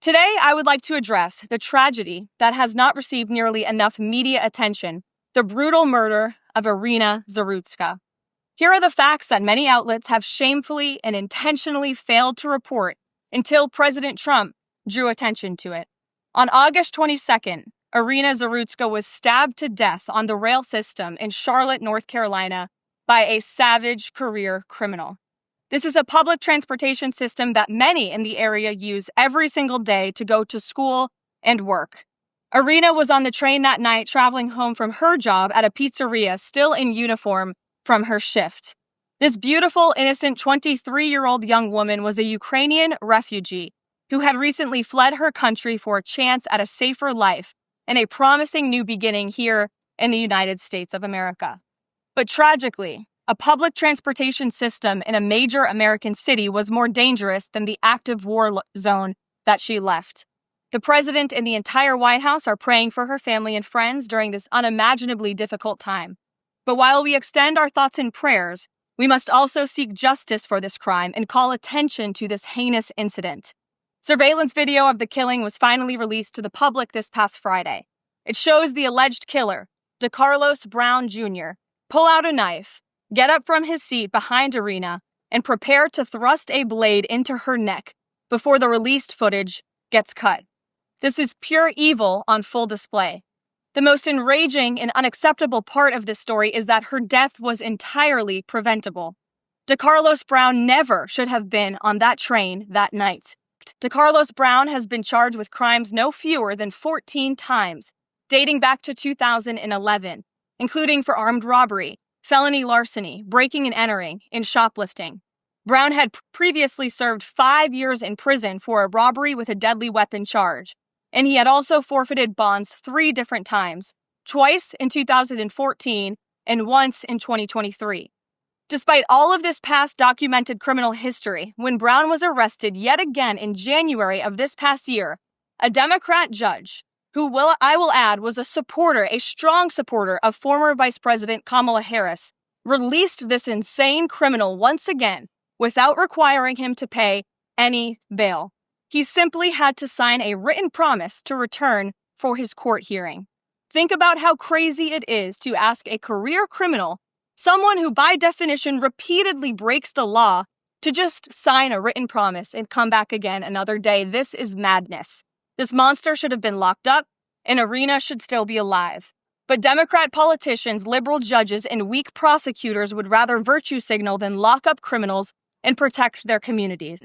Today, I would like to address the tragedy that has not received nearly enough media attention, the brutal murder of Irina Zarutska. Here are the facts that many outlets have shamefully and intentionally failed to report until President Trump drew attention to it. On August 22nd, Irina Zarutska was stabbed to death on the rail system in Charlotte, North Carolina, by a savage career criminal. This is a public transportation system that many in the area use every single day to go to school and work. Irina was on the train that night traveling home from her job at a pizzeria, still in uniform from her shift. This beautiful, innocent 23-year-old young woman was a Ukrainian refugee who had recently fled her country for a chance at a safer life and a promising new beginning here in the United States of America. But tragically, a public transportation system in a major American city was more dangerous than the active war zone that she left. The president and the entire White House are praying for her family and friends during this unimaginably difficult time. But while we extend our thoughts and prayers, we must also seek justice for this crime and call attention to this heinous incident. Surveillance video of the killing was finally released to the public this past Friday. It shows the alleged killer, DeCarlos Brown Jr., pull out a knife, get up from his seat behind Irina, and prepare to thrust a blade into her neck before the released footage gets cut. This is pure evil on full display. The most enraging and unacceptable part of this story is that her death was entirely preventable. DeCarlos Brown never should have been on that train that night. DeCarlos Brown has been charged with crimes no fewer than 14 times, dating back to 2011, including for armed robbery, felony larceny, breaking and entering, and shoplifting. Brown had previously served 5 years in prison for a robbery with a deadly weapon charge, and he had also forfeited bonds 3 different times, twice in 2014 and once in 2023. Despite all of this past documented criminal history, when Brown was arrested yet again in January of this past year, a Democrat judge, I will add was a strong supporter of former Vice President Kamala Harris, released this insane criminal once again without requiring him to pay any bail. He simply had to sign a written promise to return for his court hearing. Think about how crazy it is to ask a career criminal, someone who by definition repeatedly breaks the law, to just sign a written promise and come back again another day. This is madness. This monster should have been locked up, and Irina should still be alive. But Democrat politicians, liberal judges, and weak prosecutors would rather virtue signal than lock up criminals and protect their communities.